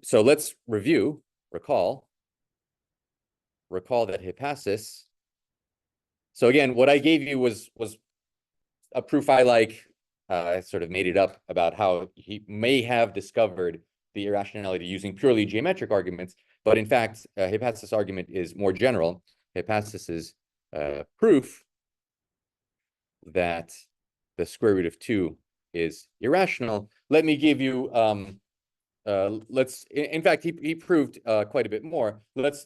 So let's recall that hypasis. So again, what I gave you was a proof I like. I sort of made it up about how he may have discovered the irrationality using purely geometric arguments, but in fact, hypasis argument is more general. Hypasis is proof that the square root of 2 is irrational. Let me give you in fact, he proved quite a bit more. Let's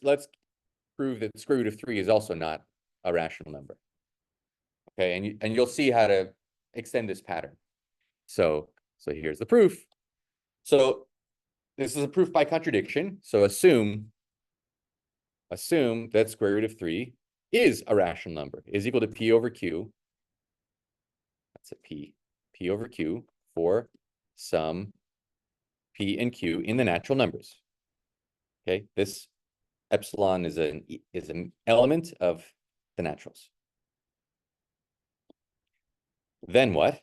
prove that the square root of 3 is also not a rational number. Okay, and you'll see how to extend this pattern. So here's the proof. So this is a proof by contradiction. So assume that square root of 3 is a rational number, is equal to p over q. That's a p over q for some p and q in the natural numbers. Okay, this epsilon is an element of the naturals. Then what?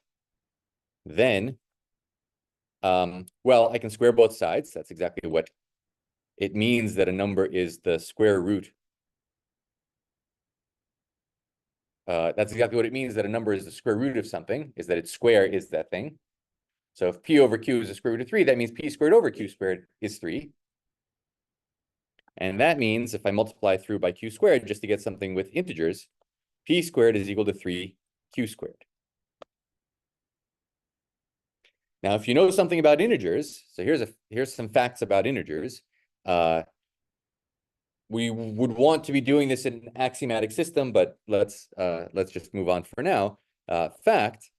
Then, well, I can square both sides. That's exactly what it means, that a number is the square root. That's exactly what it means, that a number is the square root of something, is that its square is that thing. So if p over q is the square root of 3, that means p squared over q squared is 3. And that means if I multiply through by q squared just to get something with integers, p squared is equal to 3q squared. Now, if you know something about integers, so here's some facts about integers. We would want to be doing this in an axiomatic system, but let's just move on for now. Fact: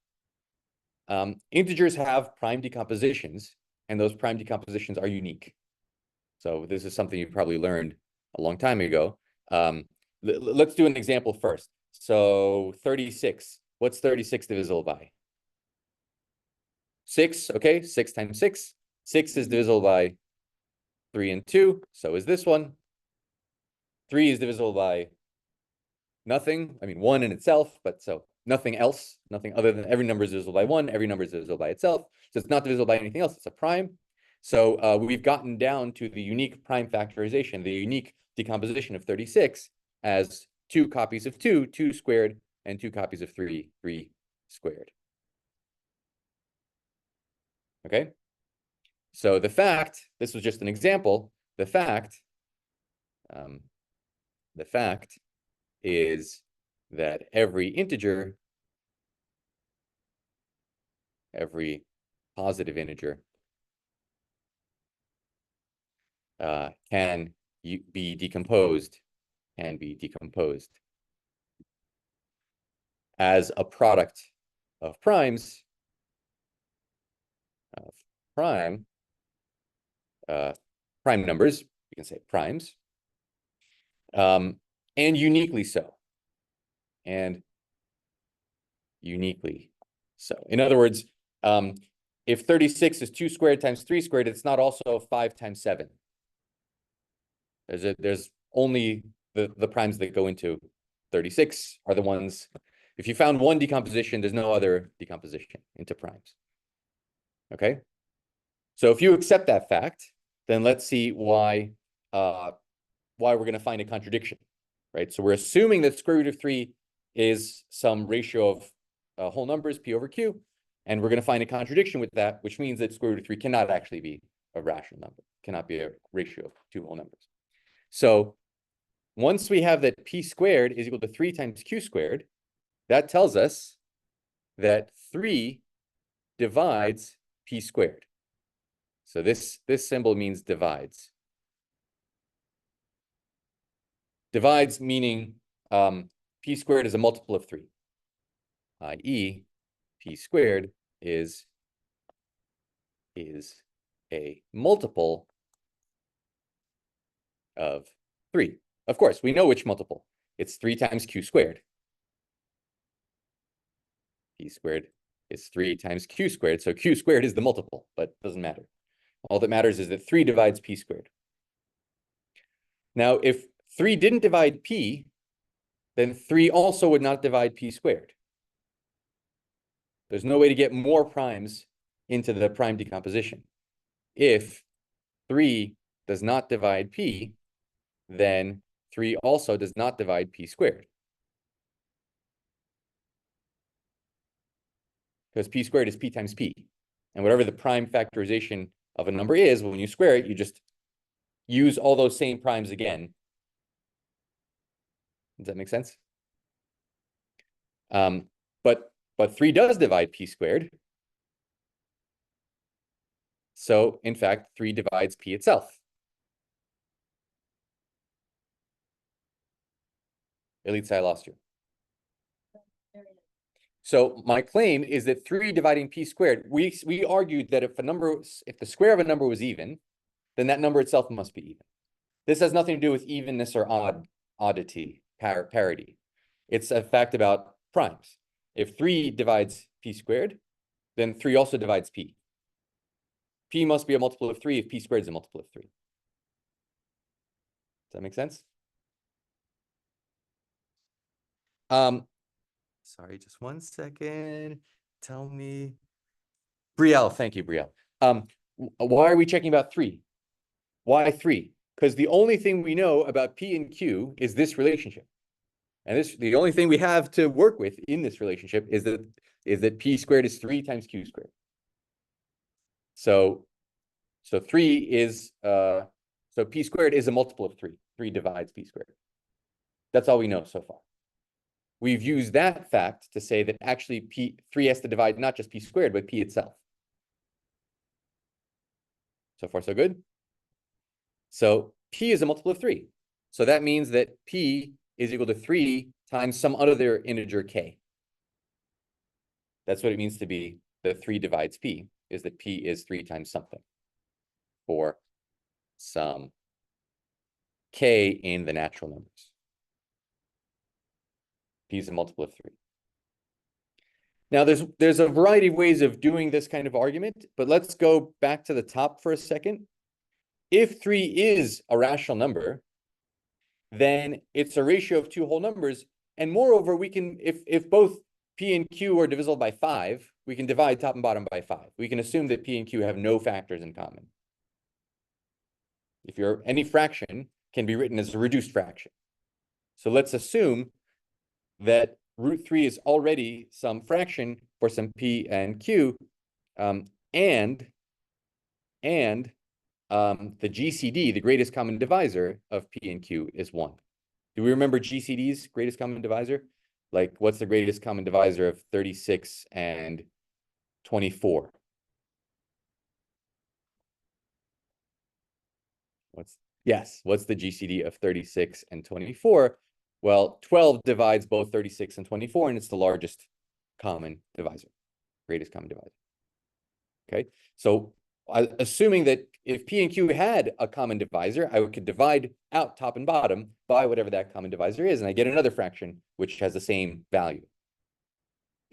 integers have prime decompositions, and those prime decompositions are unique. So this is something you probably learned a long time ago. Let's do an example first. So 36. What's 36 divisible by? 6, okay, 6 times 6. 6 is divisible by 3 and 2, so is this one. 3 is divisible by nothing, I mean 1 in itself, but so nothing else, nothing other than every number is divisible by 1, every number is divisible by itself, so it's not divisible by anything else, it's a prime. So we've gotten down to the unique prime factorization, the unique decomposition of 36 as 2 copies of 2, 2 squared, and 2 copies of 3, 3 squared. Okay, so the fact, this was just an example, the fact is that every integer, every positive integer, can be decomposed as a product of primes, prime numbers, you can say primes, and uniquely so. In other words, if 36 is 2 squared times 3 squared, it's not also 5 times 7. There's only the primes that go into 36 are the ones. If you found one decomposition, there's no other decomposition into primes. Okay, so if you accept that fact, then let's see why we're going to find a contradiction, right? So we're assuming that square root of 3 is some ratio of whole numbers, p over q, and we're going to find a contradiction with that, which means that square root of 3 cannot actually be a rational number, cannot be a ratio of 2 whole numbers. So once we have that p squared is equal to 3 times q squared, that tells us that 3 divides p squared. So this symbol means divides. Divides meaning p squared is a multiple of 3, i.e. p squared is a multiple of 3. Of course, we know which multiple. It's 3 times q squared. P squared is 3 times q squared, so q squared is the multiple, but it doesn't matter. All that matters is that 3 divides p squared. Now, if 3 didn't divide p, then 3 also would not divide p squared. There's no way to get more primes into the prime decomposition if 3 does not divide p, then 3 also does not divide p squared. Because p squared is p times p. And whatever the prime factorization of a number is, when you square it, you just use all those same primes again. Does that make sense? But 3 does divide p squared. So, in fact, 3 divides p itself. Elitsa, I lost you. So my claim is that 3 dividing p squared, we argued that if the square of a number was even, then that number itself must be even. This has nothing to do with evenness or oddity, parity. It's a fact about primes. If 3 divides p squared, then 3 also divides p. P must be a multiple of 3 if p squared is a multiple of 3. Does that make sense? Sorry, just one second. Tell me. Brielle, thank you, Brielle. Why are we checking about 3? Why 3? Because the only thing we know about P and Q is this relationship. And the only thing we have to work with in this relationship is that P squared is 3 times Q squared. So 3 is, so P squared is a multiple of 3. 3 divides P squared. That's all we know so far. We've used that fact to say that actually 3 has to divide not just P squared, but P itself. So far, so good. So P is a multiple of 3. So that means that P is equal to 3 times some other integer k. That's what it means to be that 3 divides P, is that P is 3 times something for some k in the natural numbers. P is a multiple of 3. Now, there's a variety of ways of doing this kind of argument, but let's go back to the top for a second. If 3 is a rational number, then it's a ratio of 2 whole numbers. And moreover, we can, if both P and Q are divisible by 5, we can divide top and bottom by 5. We can assume that P and Q have no factors in common. Any fraction can be written as a reduced fraction. So let's assume that root 3 is already some fraction for some P and Q, and the GCD, the greatest common divisor of P and Q, is 1. Do we remember GCD's greatest common divisor? Like, what's the greatest common divisor of 36 and 24? What's the GCD of 36 and 24? Well, 12 divides both 36 and 24, and it's the largest common divisor, greatest common divisor. Okay, so assuming that if P and Q had a common divisor, I could divide out top and bottom by whatever that common divisor is, and I get another fraction which has the same value.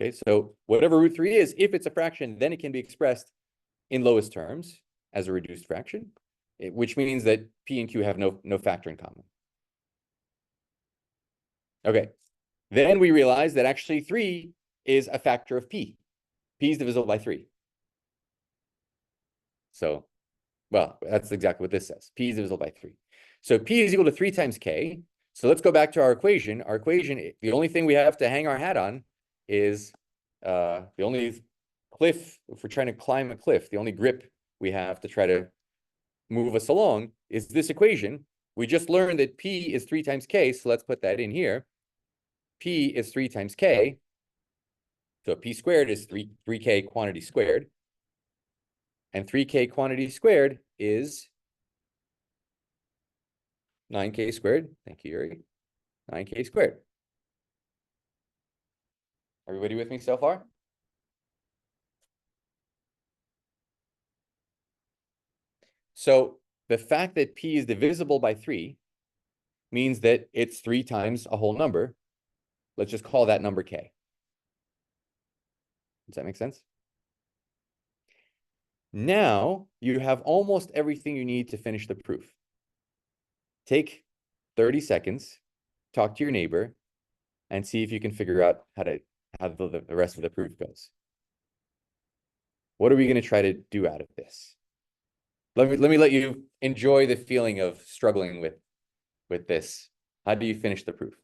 Okay, so whatever root 3 is, if it's a fraction, then it can be expressed in lowest terms as a reduced fraction, which means that P and Q have no factor in common. Okay, then we realize that actually 3 is a factor of P. P is divisible by 3. So, well, that's exactly what this says. P is divisible by 3. So P is equal to 3 times K. So let's go back to our equation. Our equation, the only thing we have to hang our hat on is the only cliff, if we're trying to climb a cliff, the only grip we have to try to move us along is this equation. We just learned that P is 3 times K, so let's put that in here. P is 3 times K. So P squared is 3K quantity squared. And 3K quantity squared is 9K squared. Thank you, Yuri. 9K squared. Everybody with me so far? So the fact that P is divisible by 3 means that it's 3 times a whole number. Let's just call that number K. Does that make sense? Now you have almost everything you need to finish the proof. Take 30 seconds, talk to your neighbor, and see if you can figure out how the rest of the proof goes. What are we going to try to do out of this? Let me let you enjoy the feeling of struggling with this. How do you finish the proof?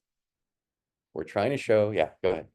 We're trying to show, yeah, go ahead.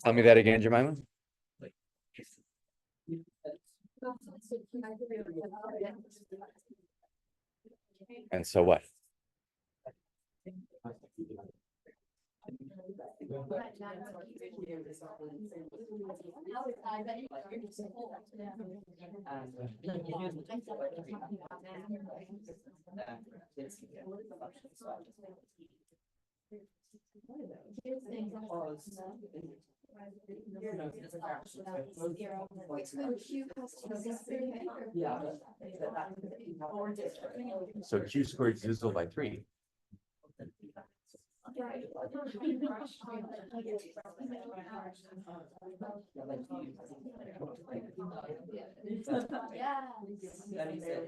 Tell me that again, Jemima. And so what? So Q squared is divisible by 3.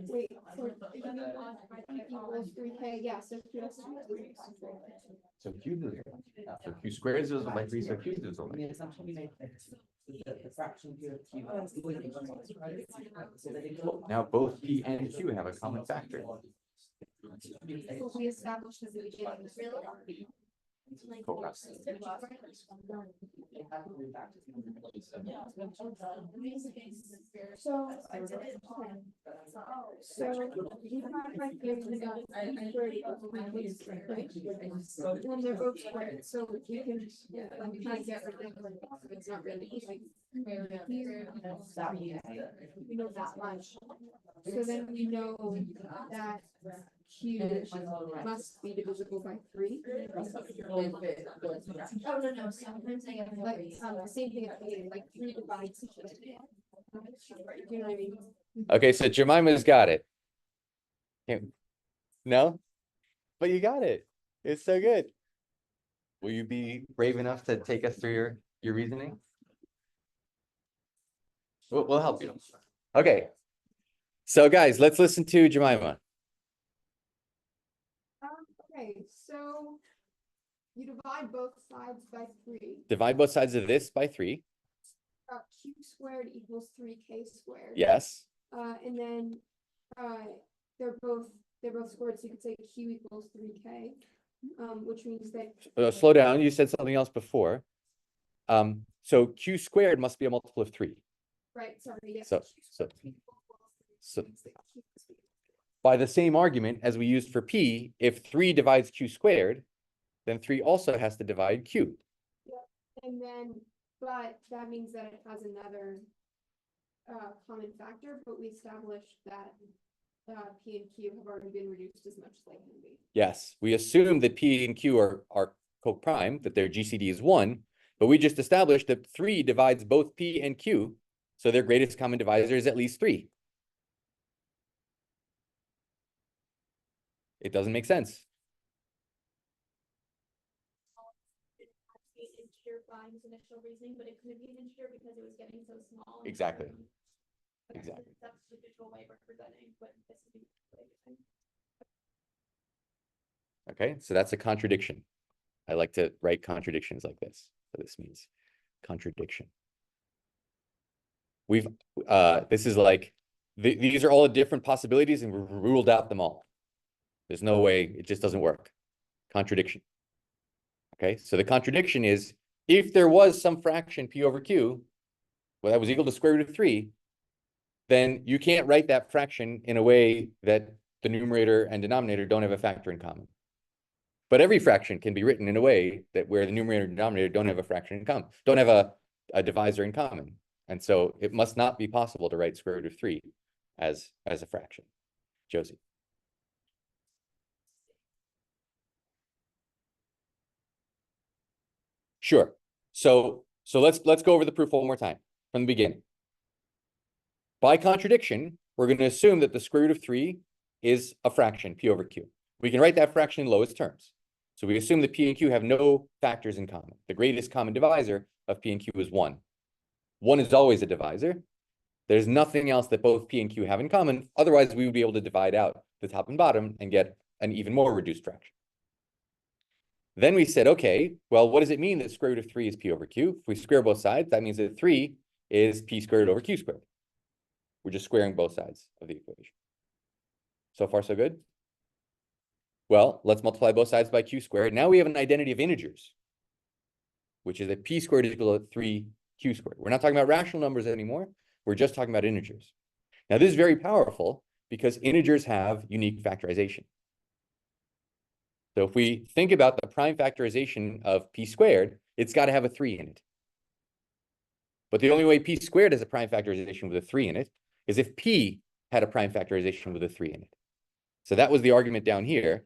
Wait, equals 3K, yeah, so Q has to be 3. So Q is divisible. So Q squared is divisible by 3, so Q is divisible by 3. Now both P and Q have a common factor. So we established at the beginning. Cool. So you have my theory that when they're both squared, so you can kind of get rid of them. It's not really like you know that much. So then we know that Q must be divisible by 3. Oh no, sometimes I have like same thing like 3 divides each other. You know what I mean? Okay, so Jemima's got it. No? But you got it. It's so good. Will you be brave enough to take us through your reasoning? We'll help you. Okay. So guys, let's listen to Jemima. Okay, so you divide both sides by 3. Divide both sides of this by 3. Q squared equals 3K squared. Yes. And then they're both squared, so you could say Q equals 3K, which means that Slow down. You said something else before. So Q squared must be a multiple of 3. right, sorry, yes. So by the same argument as we used for P, if 3 divides Q squared, then 3 also has to divide Q. Yep. And then, but that means that it has another common factor, but we established that P and Q have already been reduced as much as they can be. Yes, we assume that P and Q are co-prime, that their GCD is 1, but we just established that 3 divides both P and Q, so their greatest common divisor is at least 3. It doesn't make sense. His initial reasoning, but it couldn't be an integer because it was getting so small. Exactly. Exactly. That's the visual way of representing, but this would be Okay, so that's a contradiction. I like to write contradictions like this. So this means contradiction. We've this is like these are all the different possibilities, and we've ruled out them all. There's no way, it just doesn't work. Contradiction. Okay, so the contradiction is if there was some fraction P over Q, well, that was equal to square root of 3, then you can't write that fraction in a way that the numerator and denominator don't have a factor in common. But every fraction can be written in a way that where the numerator and denominator don't have a fraction in common, don't have a divisor in common. And so it must not be possible to write square root of 3 as a fraction. Josie. Sure. So let's go over the proof one more time from the beginning. By contradiction, we're going to assume that the square root of 3 is a fraction, p over q. We can write that fraction in lowest terms. So we assume that p and q have no factors in common. The greatest common divisor of p and q is 1. 1 is always a divisor. There's nothing else that both p and q have in common. Otherwise, we would be able to divide out the top and bottom and get an even more reduced fraction. Then we said, okay, well, what does it mean that square root of 3 is p over q? If we square both sides, that means that 3 is p squared over q squared. We're just squaring both sides of the equation. So far, so good? Well, let's multiply both sides by q squared. Now we have an identity of integers, which is that p squared is equal to 3q squared. We're not talking about rational numbers anymore. We're just talking about integers. Now, this is very powerful because integers have unique factorization. So if we think about the prime factorization of p squared, it's got to have a 3 in it. But the only way p squared has a prime factorization with a 3 in it is if p had a prime factorization with a 3 in it. So that was the argument down here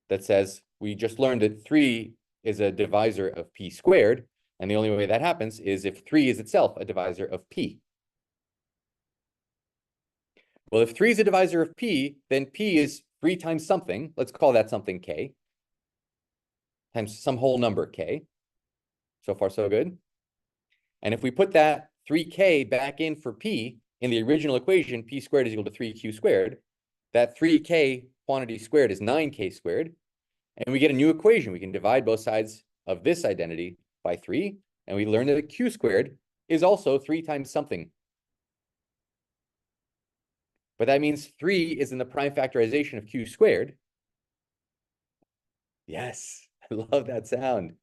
that says we just learned that 3 is a divisor of p squared, and the only way that happens is if 3 is itself a divisor of p. Well, if 3 is a divisor of p, then p is 3 times something. Let's call that something k, times some whole number k. So far, so good. And if we put that 3k back in for p in the original equation, p squared is equal to 3q squared, that 3k quantity squared is 9k squared. And we get a new equation. We can divide both sides of this identity by 3. And we learn that q squared is also 3 times something. But that means 3 is in the prime factorization of q squared. Yes, I love that sound.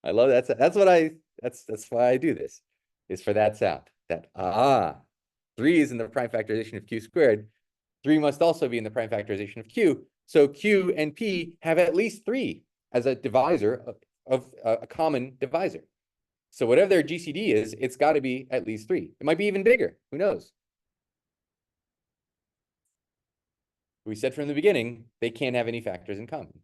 I love that. That's why I do this, is for that sound. That 3 is in the prime factorization of q squared. 3 must also be in the prime factorization of q. So q and p have at least 3 as a divisor of a common divisor. So whatever their GCD is, it's got to be at least 3. It might be even bigger. Who knows? We said from the beginning, they can't have any factors in common.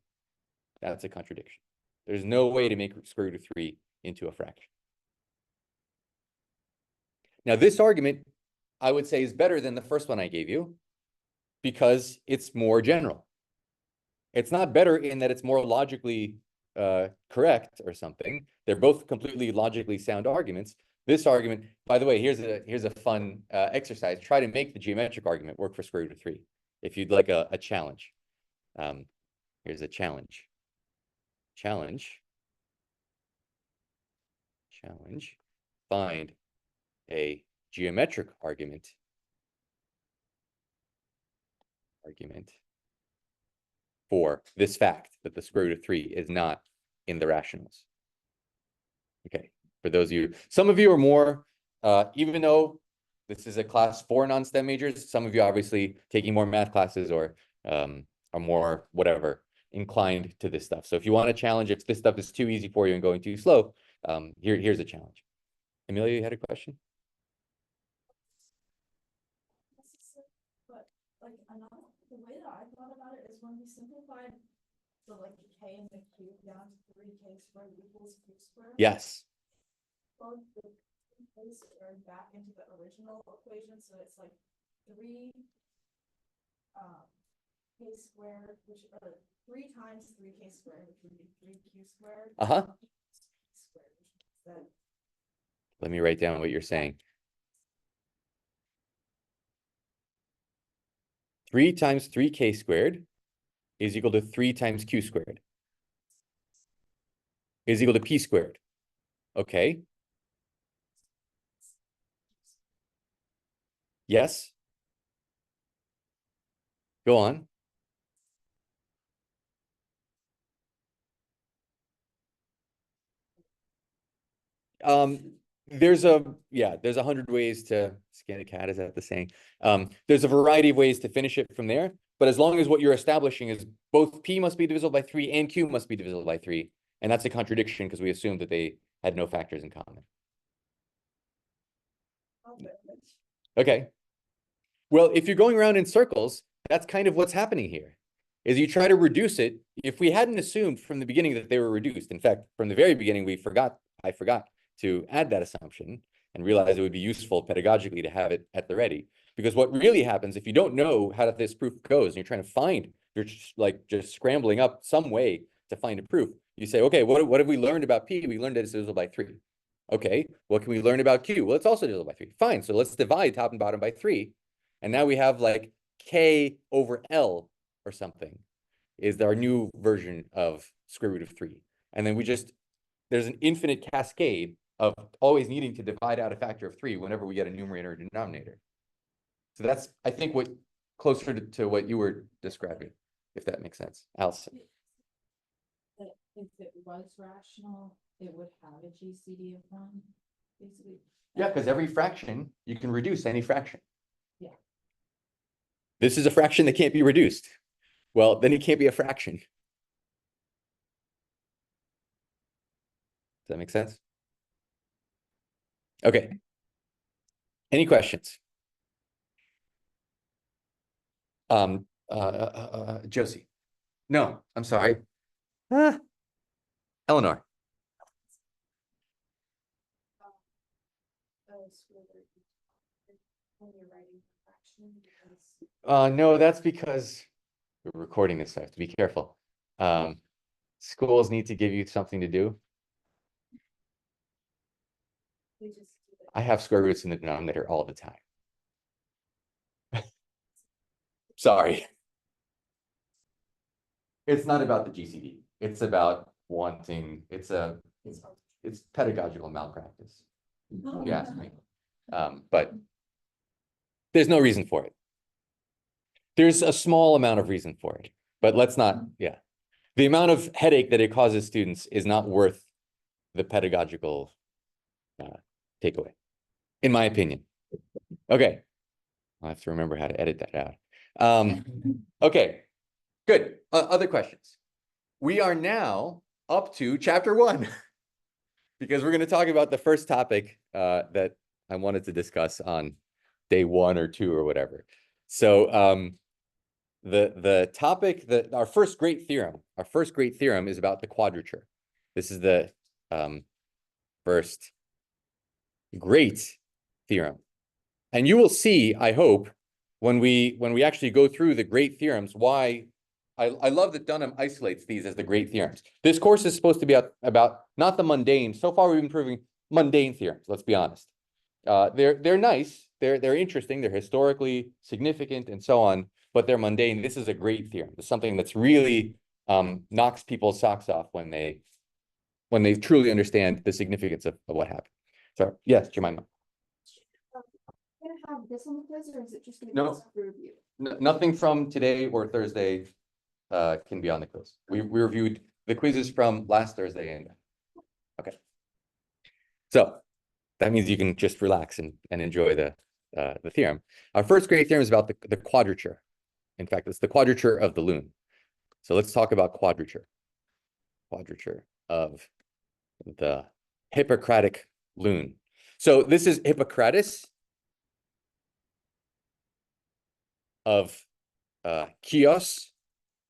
That's a contradiction. There's no way to make square root of 3 into a fraction. Now, this argument, I would say, is better than the first one I gave you because it's more general. It's not better in that it's more logically correct or something. They're both completely logically sound arguments. This argument, by the way, here's a fun exercise. Try to make the geometric argument work for square root of 3 if you'd like a challenge. Here's a challenge. Challenge. Find a geometric argument for this fact that the square root of 3 is not in the rationals. Okay, for those of you, some of you are more, even though this is a class for non-STEM majors, some of you obviously taking more math classes or are more whatever inclined to this stuff. So if you want a challenge, if this stuff is too easy for you and going too slow, here's a challenge. Amelia, you had a question? But like the way that I thought about it is when we simplified the k and the q down to 3k squared equals q squared. Yes. Plug the k squared back into the original equation, so it's like 3 k squared, which 3 times 3k squared, which would be 3q squared. Let me write down what you're saying. 3 times 3k squared is equal to 3 times q squared. Is equal to p squared. Okay. Yes. Go on. There's 100 ways to skin a cat, is that the saying? There's a variety of ways to finish it from there, but as long as what you're establishing is both p must be divisible by 3 and q must be divisible by 3, and that's a contradiction because we assumed that they had no factors in common. Okay. Well, if you're going around in circles, that's kind of what's happening here, is you try to reduce it. If we hadn't assumed from the beginning that they were reduced, in fact, from the very beginning, I forgot to add that assumption and realize it would be useful pedagogically to have it at the ready. Because what really happens if you don't know how this proof goes and you're trying to find, you're just scrambling up some way to find a proof. You say, okay, what have we learned about P? We learned that it's divisible by 3. Okay, what can we learn about Q? Well, it's also divisible by 3. Fine, so let's divide top and bottom by 3. And now we have like K over L or something is our new version of square root of 3. And then there's an infinite cascade of always needing to divide out a factor of 3 whenever we get a numerator or denominator. So that's, I think, what closer to what you were describing, if that makes sense. Allison. That if it was rational, it would have a GCD of 1, basically. Yeah, because every fraction, you can reduce any fraction. Yeah. This is a fraction that can't be reduced. Well, then it can't be a fraction. Does that make sense? Okay. Any questions? Josie. No, I'm sorry. Eleanor. When you're writing a fraction, because No, that's because we're recording this, so I have to be careful. Schools need to give you something to do. they just do it. I have square roots in the denominator all the time. Sorry. It's not about the GCD. It's about wanting, it's pedagogical malpractice, if you ask me. But there's no reason for it. There's a small amount of reason for it, but let's not, yeah. The amount of headache that it causes students is not worth the pedagogical takeaway, in my opinion. Okay. I'll have to remember how to edit that out. Okay, good. Other questions? We are now up to chapter 1 because we're going to talk about the first topic that I wanted to discuss on day 1 or 2 or whatever. So the topic that our first great theorem is about the quadrature. This is the first great theorem. And you will see, I hope, when we actually go through the great theorems, why I love that Dunham isolates these as the great theorems. This course is supposed to be about not the mundane. So far, we've been proving mundane theorems, let's be honest. They're nice, they're interesting, they're historically significant and so on, but they're mundane. This is a great theorem. It's something that's really knocks people's socks off when they truly understand the significance of what happened. So yes, Jemima. Gonna have this on the quiz, or is it just gonna be No. this for review? Nothing from today or Thursday can be on the quiz. We reviewed the quizzes from last Thursday and okay. So that means you can just relax and enjoy the theorem. Our first great theorem is about the quadrature. In fact, it's the quadrature of the lune. So let's talk about quadrature. Quadrature of the Hippocratic lune. So this is Hippocrates of Chios,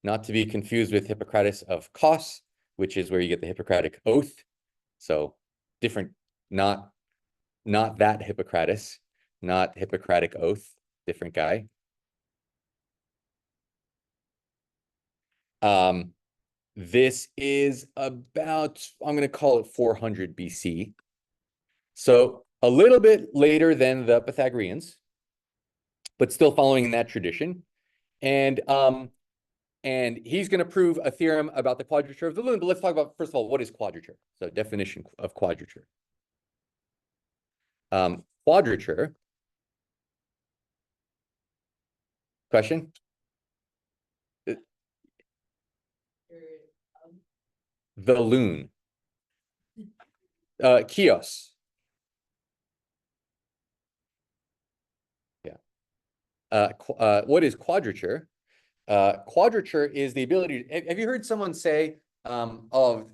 not to be confused with Hippocrates of Kos, which is where you get the Hippocratic oath. So different, not that Hippocrates, not Hippocratic oath, different guy. This is about, I'm going to call it 400 BC. So a little bit later than the Pythagoreans, but still following that tradition. And he's going to prove a theorem about the quadrature of the lune. But let's talk about, first of all, what is quadrature? So definition of quadrature. Quadrature. Question? The lune. Chios. Yeah. What is quadrature? Quadrature is the ability to, have you heard someone say, oh,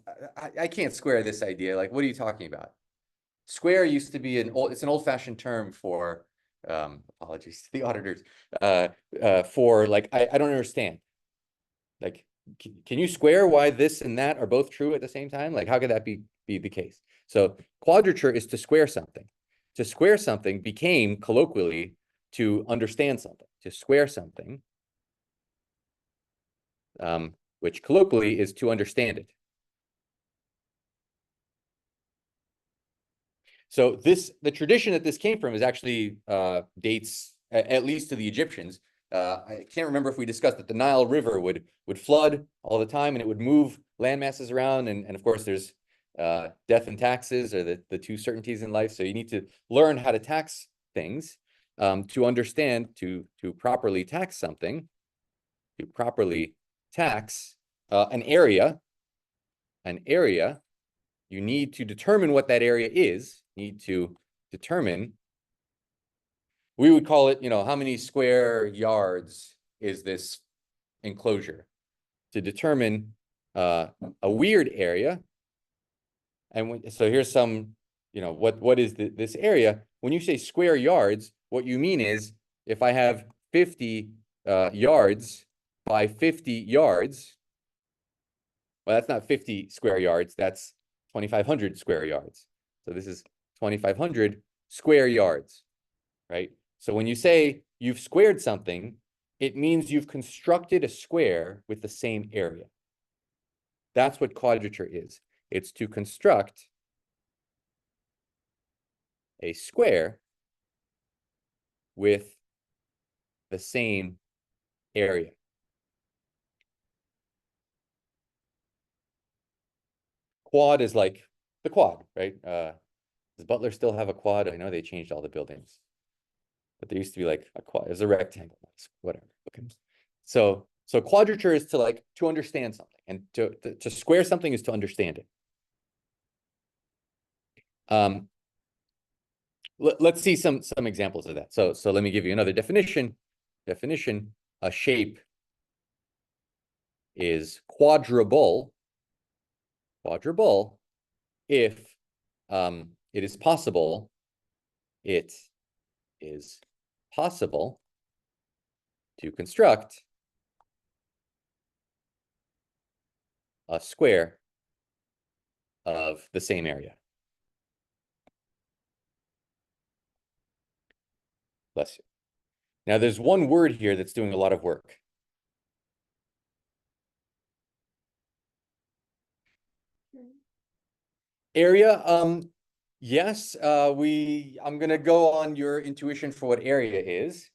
I can't square this idea. Like, what are you talking about? Square used to be it's an old-fashioned term for, apologies to the auditors, for like, I don't understand. Like, can you square why this and that are both true at the same time? Like, how could that be the case? So quadrature is to square something. To square something became colloquially to understand something, to square something, which colloquially is to understand it. So the tradition that this came from is actually dates at least to the Egyptians. I can't remember if we discussed that the Nile River would flood all the time, and it would move land masses around. And of course, there's death and taxes are the two certainties in life. So you need to learn how to tax things to understand, to properly tax something, to properly tax an area, you need to determine what that area is, need to determine, we would call it, how many square yards is this enclosure? To determine a weird area. And so here's some, what is this area? When you say square yards, what you mean is if I have 50 yards by 50 yards, well, that's not 50 square yards, that's 2,500 square yards. So this is 2,500 square yards, right? So when you say you've squared something, it means you've constructed a square with the same area. That's what quadrature is. It's to construct a square with the same area. Quad is like the quad, right? Does Butler still have a quad? I know they changed all the buildings, but there used to be like a quad. There's a rectangle, whatever. Okay. So quadrature is to understand something, and to square something is to understand it. Let's see some examples of that. So let me give you another definition. A shape is quadrable if it is possible to construct a square of the same area. Bless you. Now there's one word here that's doing a lot of work. Area, yes, I'm gonna go on your intuition for what area is.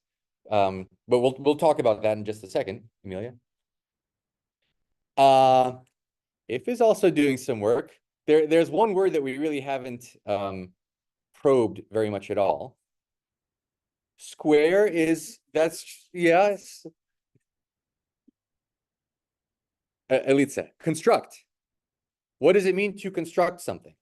But we'll talk about that in just a second, Amelia. If is also doing some work. There's one word that we really haven't probed very much at all. Square is, yes. Elitsa, construct. What does it mean to construct something?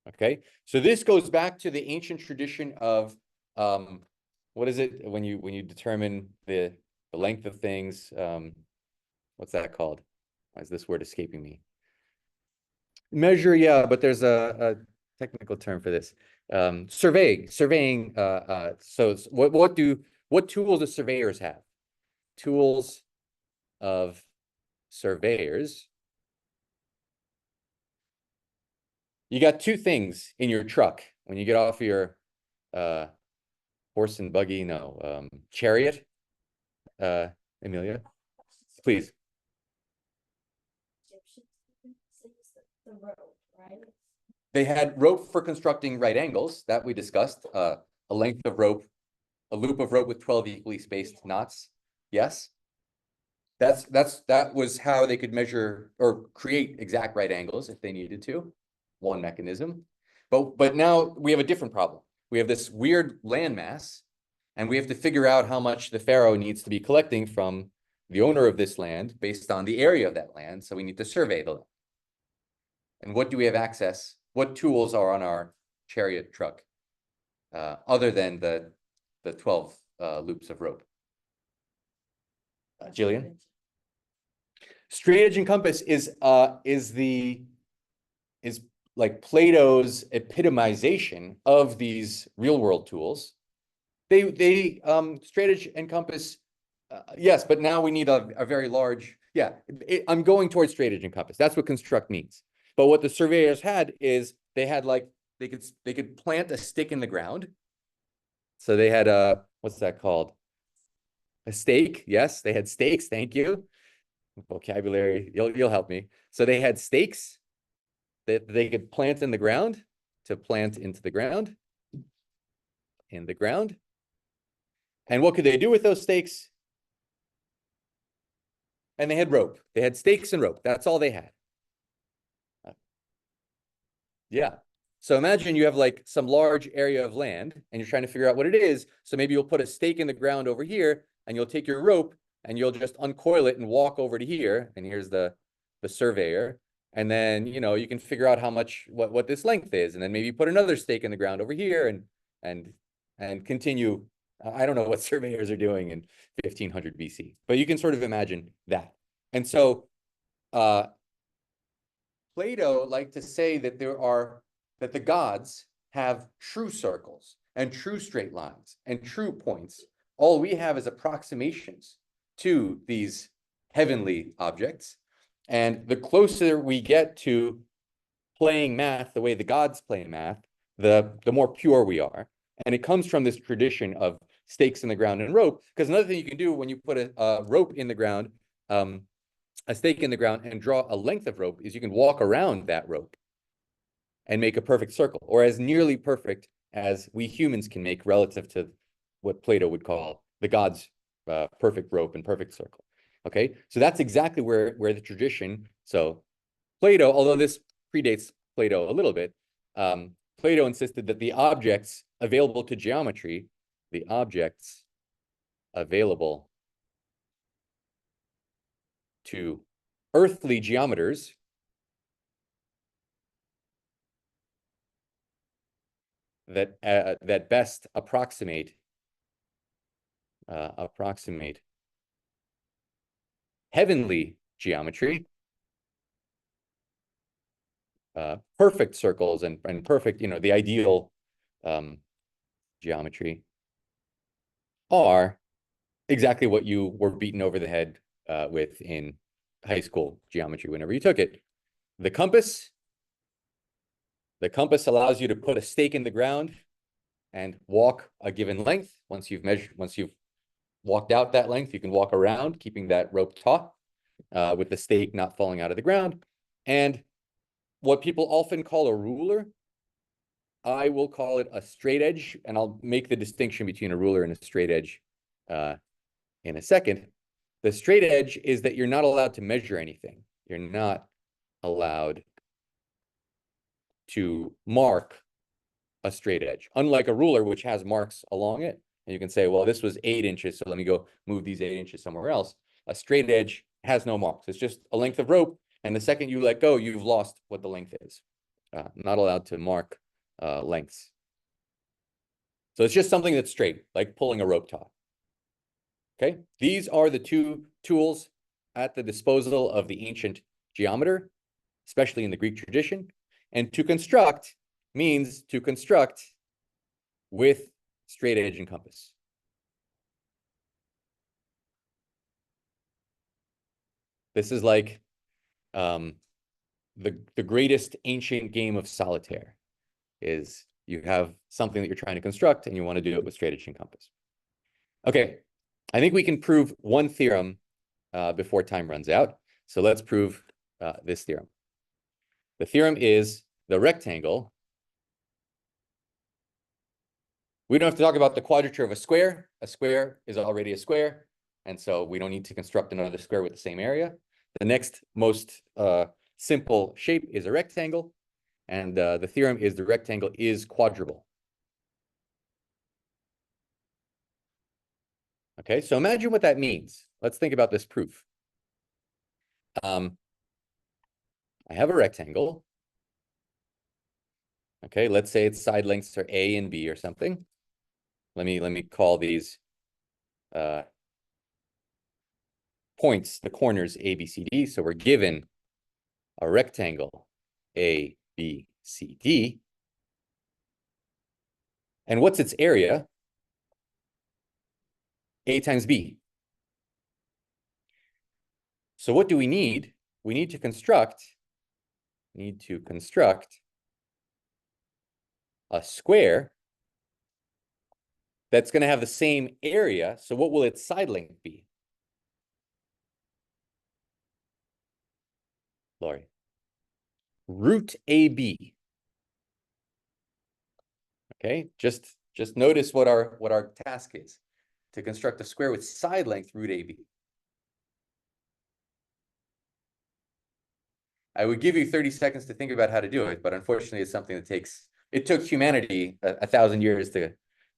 Okay, so this goes back to the ancient tradition of what is it when you determine the length of things? What's that called? Why is this word escaping me? Measure, yeah, but there's a technical term for this. Surveying. So what tools do surveyors have? Tools of surveyors. You got two things in your truck when you get off your horse and buggy, chariot. Amelia, please. The rope, right? They had rope for constructing right angles that we discussed. A length of rope, a loop of rope with 12 equally spaced knots. Yes. That was how they could measure or create exact right angles if they needed to. One mechanism. But now we have a different problem. We have this weird landmass, and we have to figure out how much the pharaoh needs to be collecting from the owner of this land based on the area of that land. So we need to survey the land. And what do we have access? What tools are on our chariot truck other than the 12 loops of rope? Jillian? Straightedge and compass is like Plato's epitomization of these real world tools. They straightedge and compass, yes, but now we need a very large, I'm going towards straightedge and compass. That's what construct means. But what the surveyors had is they had they could plant a stick in the ground. So they had what's that called? A stake. Yes, they had stakes. Thank you. Vocabulary, you'll help me. So they had stakes that they could plant in the ground, to plant into the ground, in the ground. And what could they do with those stakes? And they had rope. They had stakes and rope. That's all they had. Yeah. So imagine you have like some large area of land and you're trying to figure out what it is. So maybe you'll put a stake in the ground over here and you'll take your rope and you'll just uncoil it and walk over to here. And here's the surveyor. And then, you know, you can figure out how much, what this length is. And then maybe put another stake in the ground over here and continue. I don't know what surveyors are doing in 1500 BC, but you can sort of imagine that. And so Plato liked to say that that the gods have true circles and true straight lines and true points. All we have is approximations to these heavenly objects. And the closer we get to playing math the way the gods play math, the more pure we are. And it comes from this tradition of stakes in the ground and rope, because another thing you can do when you put a rope in the ground, a stake in the ground and draw a length of rope, is you can walk around that rope and make a perfect circle, or as nearly perfect as we humans can make relative to what Plato would call the gods' perfect rope and perfect circle. Okay, so that's exactly where the tradition. So Plato, although this predates Plato a little bit, Plato insisted that the objects available to geometry, the objects available to earthly geometers, that best approximate heavenly geometry, perfect circles and perfect, you know, the ideal geometry, are exactly what you were beaten over the head with in high school geometry whenever you took it. The compass allows you to put a stake in the ground and walk a given length. Once you've walked out that length, you can walk around, keeping that rope taut, with the stake not falling out of the ground. And what people often call a ruler, I will call it a straight edge, and I'll make the distinction between a ruler and a straight edge in a second. The straight edge is that you're not allowed to measure anything. You're not allowed to mark a straight edge, unlike a ruler, which has marks along it. And you can say, well, this was 8 inches, so let me go move these 8 inches somewhere else. A straight edge has no marks. It's just a length of rope. And the second you let go, you've lost what the length is. Not allowed to mark lengths. So it's just something that's straight, like pulling a rope taut. Okay, these are the two tools at the disposal of the ancient geometer, especially in the Greek tradition. And to construct means to construct with straight edge and compass. This is like the greatest ancient game of solitaire. Is you have something that you're trying to construct and you want to do it with straight edge and compass. Okay, I think we can prove one theorem before time runs out. So let's prove this theorem. The theorem is the rectangle. We don't have to talk about the quadrature of a square. A square is already a square, and so we don't need to construct another square with the same area. The next most simple shape is a rectangle, and the theorem is the rectangle is quadruple. Okay, so imagine what that means. Let's think about this proof. I have a rectangle. Okay, let's say its side lengths are A and B or something. Let me call these points, the corners A, B, C, D. So we're given a rectangle A, B, C, D. And what's its area? A times B. So what do we need? We need to construct a square that's going to have the same area. So what will its side length be? Laurie. Root AB. Okay, just notice what our task is. To construct a square with side length root AB. I would give you 30 seconds to think about how to do it, but unfortunately it's something that it took humanity 1,000 years to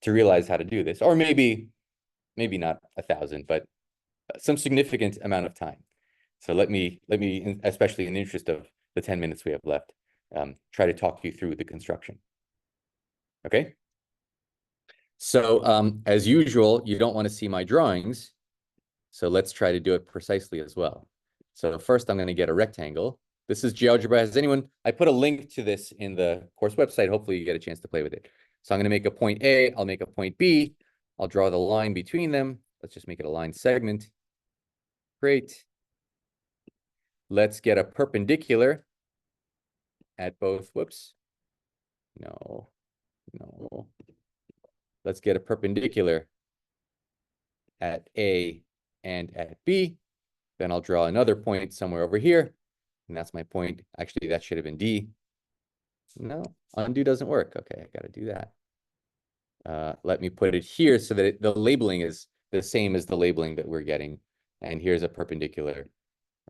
realize how to do this, or maybe not 1,000, but some significant amount of time. So let me, especially in the interest of the 10 minutes we have left, try to talk you through the construction. Okay? So as usual, you don't want to see my drawings. So let's try to do it precisely as well. So first I'm going to get a rectangle. This is GeoGebra. Has anyone, I put a link to this in the course website. Hopefully you get a chance to play with it. So I'm going to make a point A. I'll make a point B. I'll draw the line between them. Let's just make it a line segment. Great. Let's get a perpendicular at both. Whoops. No. Let's get a perpendicular at A and at B. Then I'll draw another point somewhere over here. And that's my point. Actually, that should have been D. No, undo doesn't work. Okay, I got to do that. Let me put it here so that the labeling is the same as the labeling that we're getting. And here's a perpendicular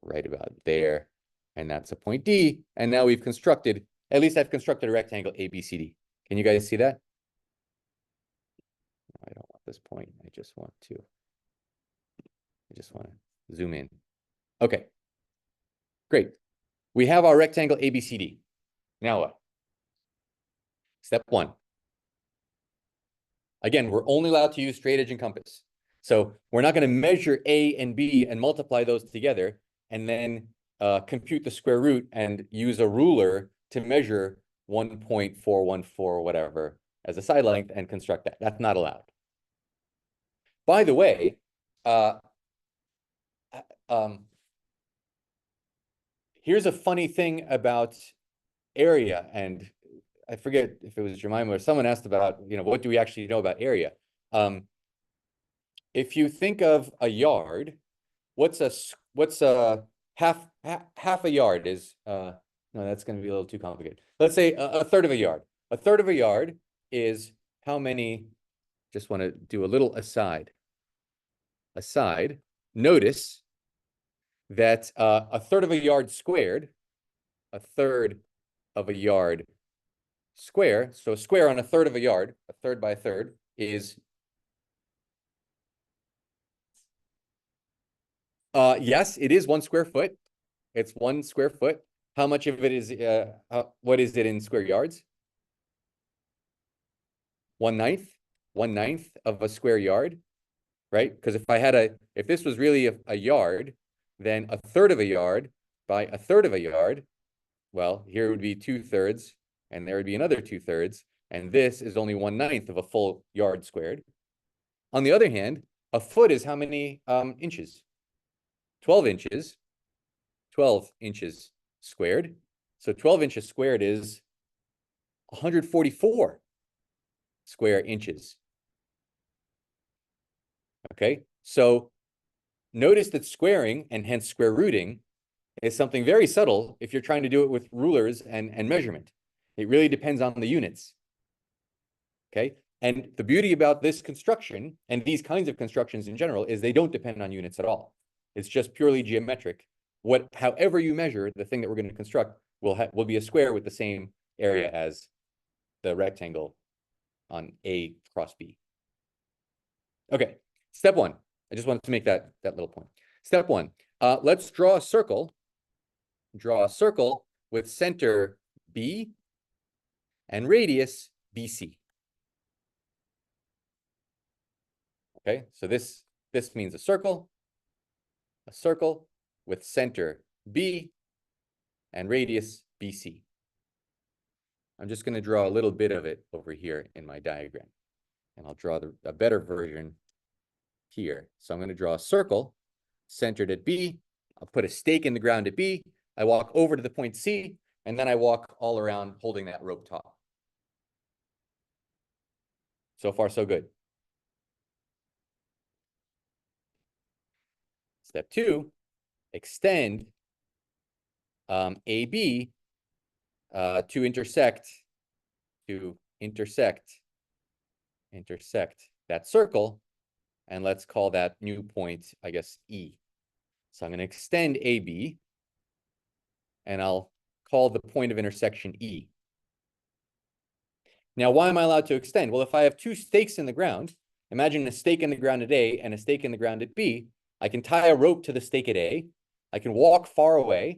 right about there. And that's a point D. And now we've constructed, at least I've constructed a rectangle ABCD. Can you guys see that? I don't want this point. I just want to zoom in. Okay, great. We have our rectangle ABCD. Now what? Step one. Again, we're only allowed to use straightedge and compass. So we're not going to measure A and B and multiply those together and then compute the square root and use a ruler to measure 1.414 or whatever as a side length and construct that. That's not allowed. By the way, here's a funny thing about area, and I forget if it was Jemima or someone asked about, what do we actually know about area? If you think of a yard, what's a half a yard is, no, that's going to be a little too complicated. Let's say a third of a yard. A third of a yard is how many, just want to do a little aside. Notice that a third of a yard squared, a third of a yard square, so a square on a third of a yard, a third by a third, is yes, it is 1 square foot. It's 1 square foot. How much of it is what is it in square yards? 1/9. 1/9 of a square yard, right? Because if this was really a yard, then a third of a yard by a third of a yard, well, here would be 2/3, and there would be another 2/3, and this is only 1/9 of a full yard squared. On the other hand, a foot is how many inches? 12 inches. 12 inches squared. So 12 inches squared is 144 square inches. Okay, so notice that squaring, and hence square rooting, is something very subtle if you're trying to do it with rulers and measurement. It really depends on the units. Okay, and the beauty about this construction and these kinds of constructions in general is they don't depend on units at all. It's just purely geometric. However you measure, the thing that we're going to construct will be a square with the same area as the rectangle on A cross B. Okay, step one. I just wanted to make that little point. Step one, let's draw a circle. Draw a circle with center B and radius BC. Okay, so this means a circle with center B and radius BC. I'm just going to draw a little bit of it over here in my diagram, and I'll draw a better version here. So I'm going to draw a circle centered at B. I'll put a stake in the ground at B. I walk over to the point C, and then I walk all around holding that rope taut. So far, so good. Step 2, extend AB to intersect that circle, and let's call that new point, I guess, E. So I'm going to extend AB, and I'll call the point of intersection E. Now, why am I allowed to extend? Well, if I have two stakes in the ground, imagine a stake in the ground at A and a stake in the ground at B, I can tie a rope to the stake at A, I can walk far away,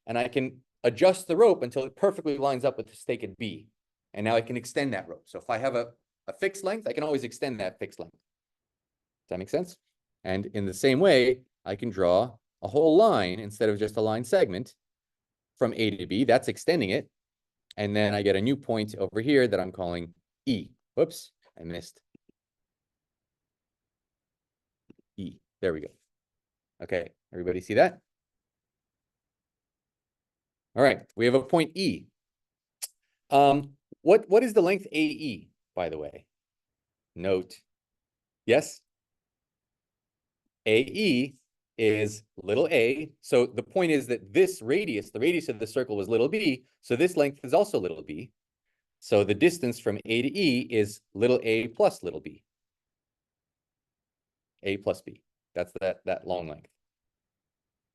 and I can adjust the rope until it perfectly lines up with the stake at B. And now I can extend that rope. So if I have a fixed length, I can always extend that fixed length. Does that make sense? And in the same way, I can draw a whole line instead of just a line segment from A to B. That's extending it. And then I get a new point over here that I'm calling E. Whoops, I missed E. There we go. Okay, everybody see that? All right, we have a point E. What is the length AE, by the way? Note. Yes? AE is little a. So the point is that this radius, the radius of the circle was little b. So this length is also little b. So the distance from A to E is little a plus little b. A plus b. That's that long length.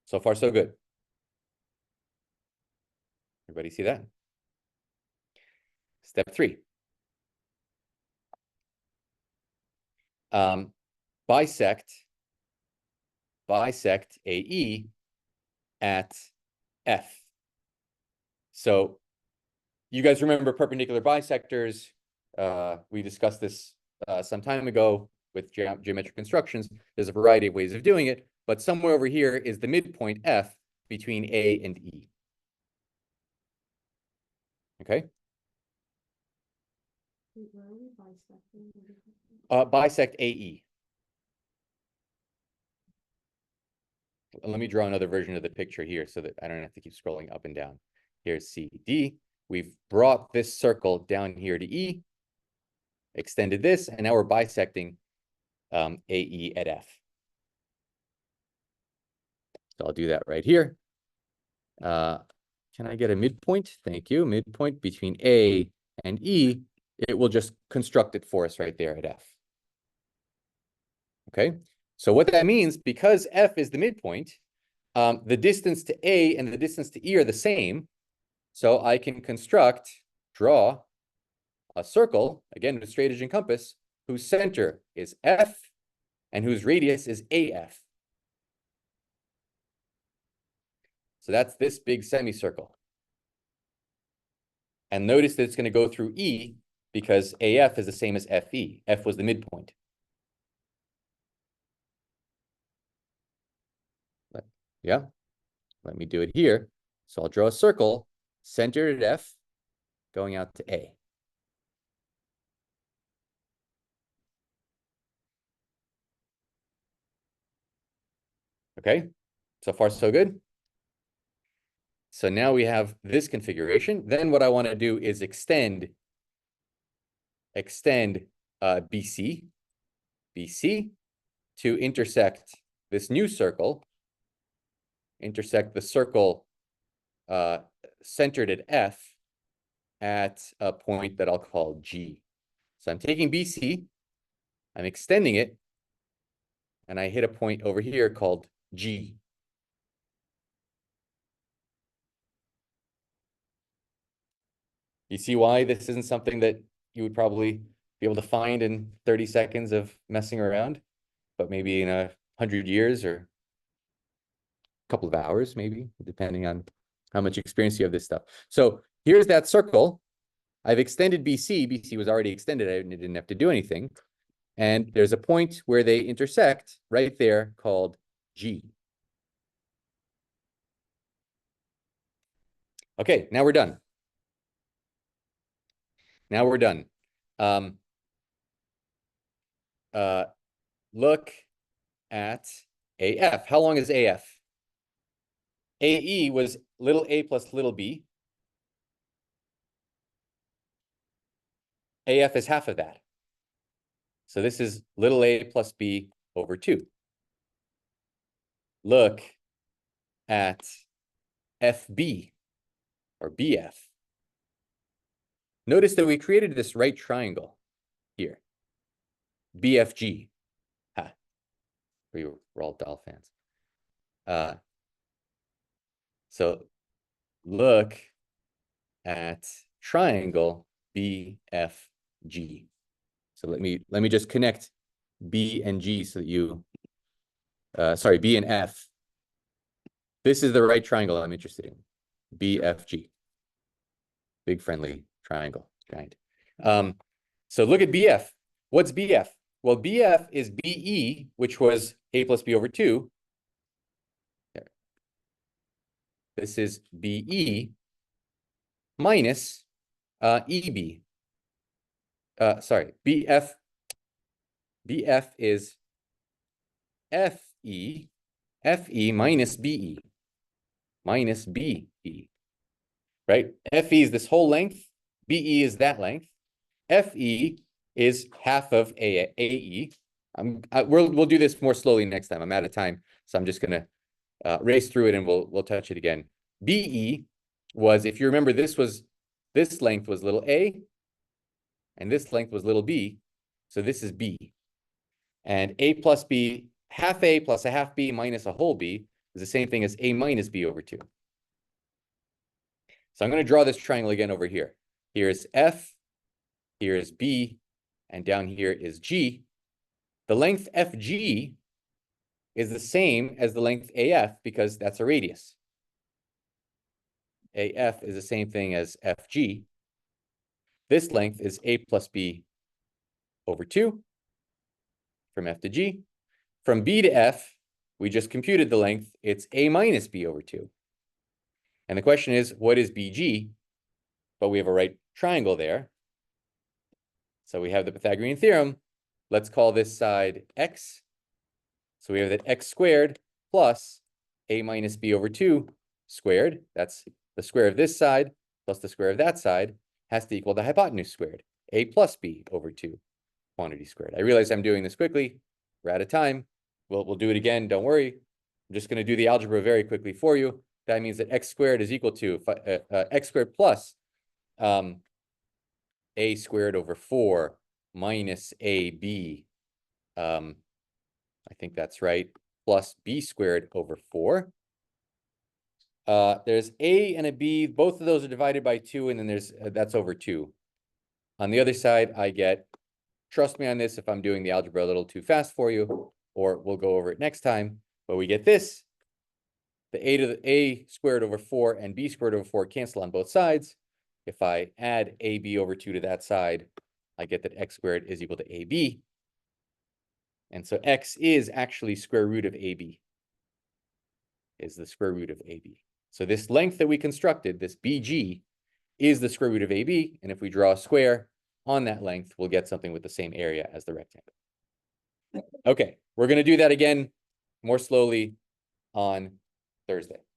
So far, so good. Everybody see that? Step 3. Bisect AE at F. So you guys remember perpendicular bisectors. We discussed this some time ago with geometric constructions. There's a variety of ways of doing it, but somewhere over here is the midpoint F between A and E. Okay? Bisect AE. Let me draw another version of the picture here so that I don't have to keep scrolling up and down. Here's C, D. We've brought this circle down here to E, extended this, and now we're bisecting AE at F. So I'll do that right here. Can I get a midpoint? Thank you. Midpoint between A and E. It will just construct it for us right there at F. Okay. So what that means, because F is the midpoint, the distance to A and the distance to E are the same. So I can draw a circle, again, with straightedge and compass, whose center is F and whose radius is AF. So that's this big semicircle. And notice that it's going to go through E because AF is the same as FE. F was the midpoint. Yeah, let me do it here. So I'll draw a circle centered at F going out to A. Okay, so far so good. So now we have this configuration. Then what I want to do is extend BC to intersect this new circle, intersect the circle centered at F at a point that I'll call G. So I'm taking BC, I'm extending it, and I hit a point over here called G. You see why this isn't something that you would probably be able to find in 30 seconds of messing around, but maybe in 100 years or a couple of hours, maybe, depending on how much experience you have this stuff. So here's that circle. I've extended BC. BC was already extended. I didn't have to do anything. And there's a point where they intersect right there called G. Okay, now we're done. Now we're done. Look at AF. How long is AF? AE was little a plus little b. AF is half of that. So this is little a plus b over 2. look at FB or BF. Notice that we created this right triangle here, BFG. Ha, we're all Dahl fans. So look at triangle BFG. So let me just connect B and G so that you, sorry, B and F. This is the right triangle I'm interested in, BFG. Big friendly triangle, giant. So look at BF. What's BF? Well, BF is BE, which was A plus B over 2. There. This is BE minus EB. Sorry, BF. BF is FE, FE minus BE, minus BE, right? FE is this whole length. BE is that length. FE is half of AE. We'll do this more slowly next time. I'm out of time, so I'm just gonna race through it and we'll touch it again. BE was, if you remember, this length was little a, and this length was little b, so this is b. And a plus b, half a plus a half b minus a whole b is the same thing as a minus b over 2. So I'm going to draw this triangle again over here. Here's F, here is B, and down here is G. The length FG is the same as the length AF because that's a radius. AF is the same thing as FG. This length is A plus B over 2 from F to G. From B to F, we just computed the length. It's A minus B over 2. And the question is, what is BG? But we have a right triangle there. So we have the Pythagorean theorem. Let's call this side x. So we have that x squared plus A minus B over 2 squared. That's the square of this side plus the square of that side has to equal the hypotenuse squared, A plus B over 2 quantity squared. I realize I'm doing this quickly. We're out of time. We'll do it again. Don't worry. I'm just going to do the algebra very quickly for you. That means that x squared is equal to x squared plus a squared over 4 minus ab. I think that's right. Plus b squared over 4. There's a and a b. Both of those are divided by 2, and then there's that's over 2. On the other side, I get, trust me on this if I'm doing the algebra a little too fast for you, or we'll go over it next time, but we get this. The a to the a squared over 4 and b squared over 4 cancel on both sides. If I add ab over 2 to that side, I get that x squared is equal to ab. And so x is actually square root of ab, is the square root of ab. So this length that we constructed, this bg, is the square root of ab. And if we draw a square on that length, we'll get something with the same area as the rectangle. Okay, we're going to do that again more slowly on Thursday.